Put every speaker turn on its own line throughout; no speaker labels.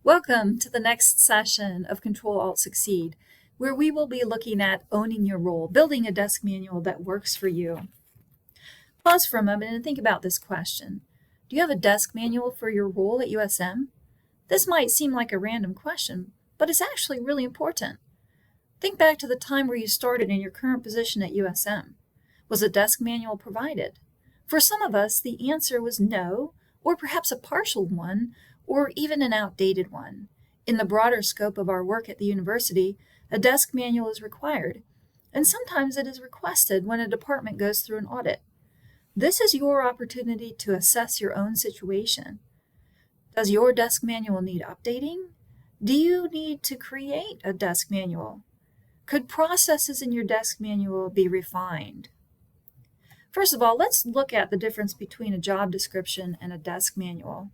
Welcome to the next session of Ctrl+Alt+Succeed, where we will be looking at owning your role, building a desk manual that works for you. Pause for a moment and think about this question. Do you have a desk manual for your role at USM? This might seem like a random question, but it's actually really important. Think back to the time where you started in your current position at USM. Was a desk manual provided? For some of us, the answer was no, or perhaps a partial one, or even an outdated one. In the broader scope of our work at the university, a desk manual is required, and sometimes it is requested when a department goes through an audit. This is your opportunity to assess your own situation. Does your desk manual need updating? Do you need to create a desk manual? Could processes in your desk manual be refined? First of all, let's look at the difference between a job description and a desk manual.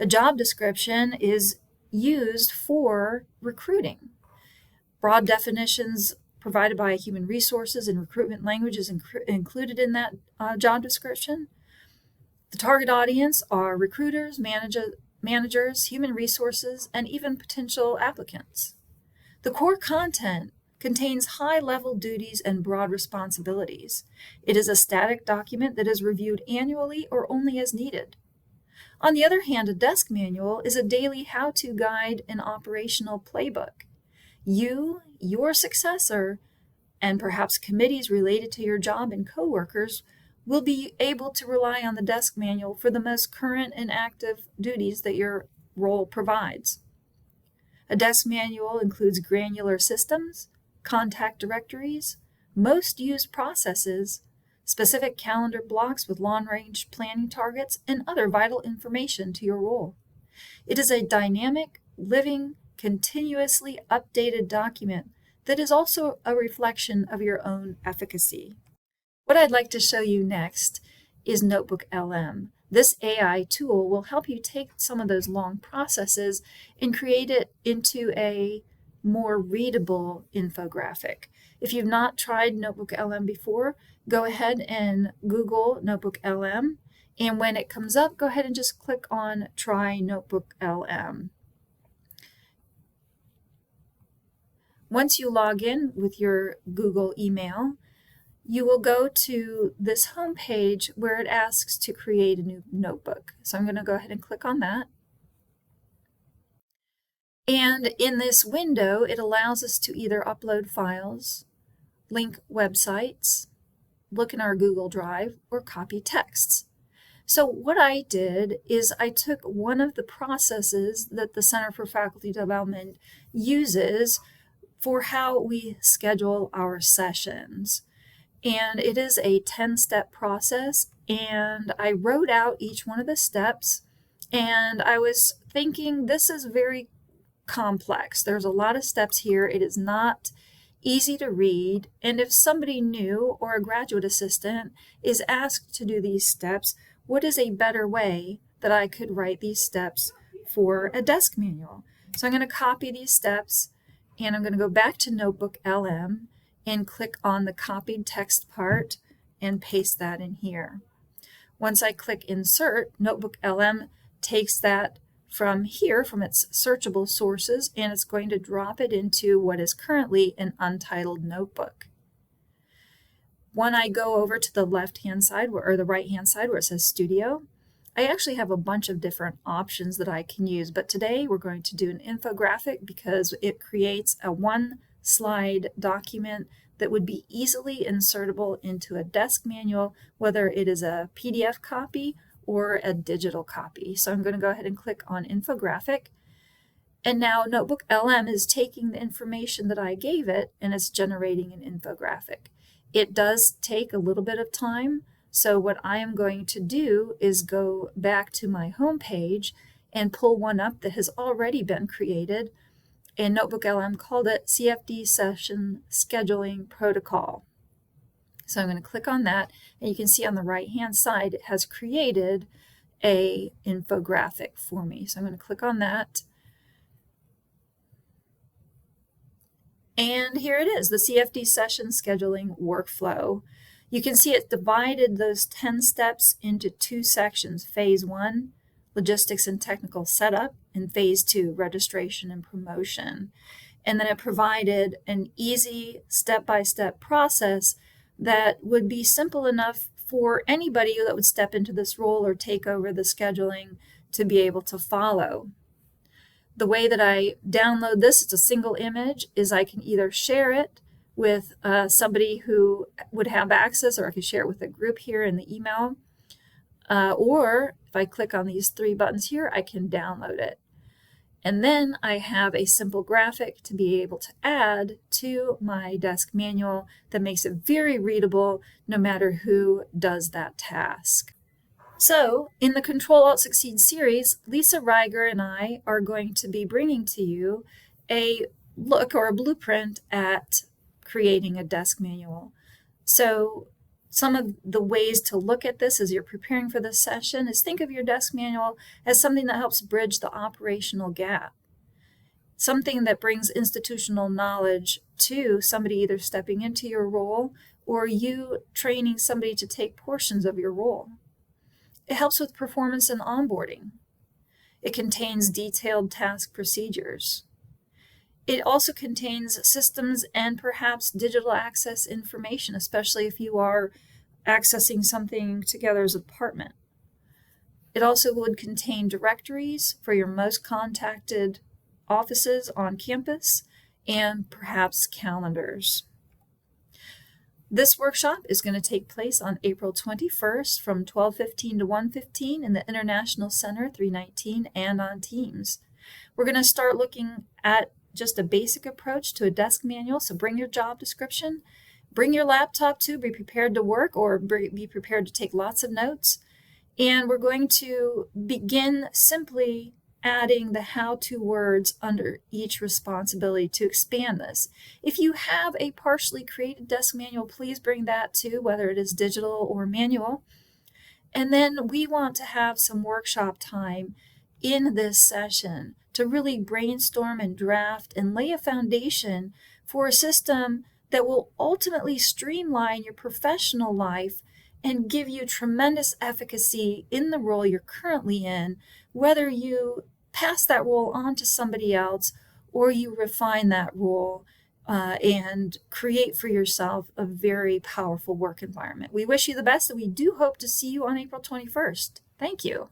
A job description is used for recruiting. Broad definitions provided by human resources and recruitment language is included in that job description. The target audience are recruiters, managers, human resources, and even potential applicants. The core content contains high-level duties and broad responsibilities. It is a static document that is reviewed annually or only as needed. On the other hand, a desk manual is a daily how-to guide and operational playbook. You, your successor, and perhaps committees related to your job and coworkers will be able to rely on the desk manual for the most current and active duties that your role provides. A desk manual includes granular systems, contact directories, most used processes, specific calendar blocks with long-range planning targets, and other vital information to your role. It is a dynamic, living, continuously updated document that is also a reflection of your own efficacy. What I'd like to show you next is NotebookLM. This AI tool will help you take some of those long processes and create it into a more readable infographic. If you've not tried NotebookLM before, go ahead and Google NotebookLM, and when it comes up, go ahead and just click on Try NotebookLM. Once you log in with your Google email, you will go to this home page where it asks to create a new notebook. So I'm going to go ahead and click on that. And in this window, it allows us to either upload files, link websites, look in our Google Drive, or copy texts. So what I did is I took one of the processes that the Center for Faculty Development uses for how we schedule our sessions. And it is a 10-step process, and I wrote out each one of the steps, and I was thinking this is very complex. There's a lot of steps here. It is not easy to read, and if somebody new or a graduate assistant is asked to do these steps, what is a better way that I could write these steps for a desk manual? So I'm going to copy these steps, and I'm going to go back to NotebookLM and click on the copied text part and paste that in here. Once I click Insert, NotebookLM takes that from here, from its searchable sources, and it's going to drop it into what is currently an untitled notebook. When I go over to the left-hand side, or the right-hand side where it says Studio, I actually have a bunch of different options that I can use, but today we're going to do an infographic because it creates a one-slide document that would be easily insertable into a desk manual, whether it is a PDF copy or a digital copy. So I'm going to go ahead and click on Infographic. And now NotebookLM is taking the information that I gave it and it's generating an infographic. It does take a little bit of time. So what I am going to do is go back to my home page and pull one up that has already been created. And NotebookLM called it CFD Session Scheduling Protocol. So I'm going to click on that, and you can see on the right-hand side it has created an infographic for me. So I'm going to click on that. And here it is, the CFD Session Scheduling Workflow. You can see it divided those 10 steps into two sections, Phase 1, logistics and technical setup, and phase 2, registration and promotion. And then it provided an easy step-by-step process that would be simple enough for anybody that would step into this role or take over the scheduling to be able to follow. The way that I download this, it's a single image, is I can either share it with somebody who would have access, or I can share it with a group here in the email. Or if I click on these 3 buttons here, I can download it. And then I have a simple graphic to be able to add to my desk manual that makes it very readable no matter who does that task. So in the Ctrl+Alt+Succeed series, Lisa Reiger and I are going to be bringing to you a look or a blueprint at creating a desk manual. So some of the ways to look at this as you're preparing for this session is think of your desk manual as something that helps bridge the operational gap, something that brings institutional knowledge to somebody either stepping into your role or you training somebody to take portions of your role. It helps with performance and onboarding. It contains detailed task procedures. It also contains systems and perhaps digital access information, especially if you are accessing something together as a department. It also would contain directories for your most contacted offices on campus and perhaps calendars. This workshop is going to take place on April 21st from 12:15 to 1:15 in the International Center 319 and on Teams. We're going to start looking at just a basic approach to a desk manual, so bring your job description, bring your laptop too, be prepared to work or be prepared to take lots of notes. And we're going to begin simply adding the how-to words under each responsibility to expand this. If you have a partially created desk manual, please bring that too, whether it is digital or manual. And then we want to have some workshop time in this session to really brainstorm and draft and lay a foundation for a system that will ultimately streamline your professional life and give you tremendous efficacy in the role you're currently in, whether you pass that role on to somebody else or you refine that role and create for yourself a very powerful work environment. We wish you the best, and we do hope to see you on April 21st. Thank you.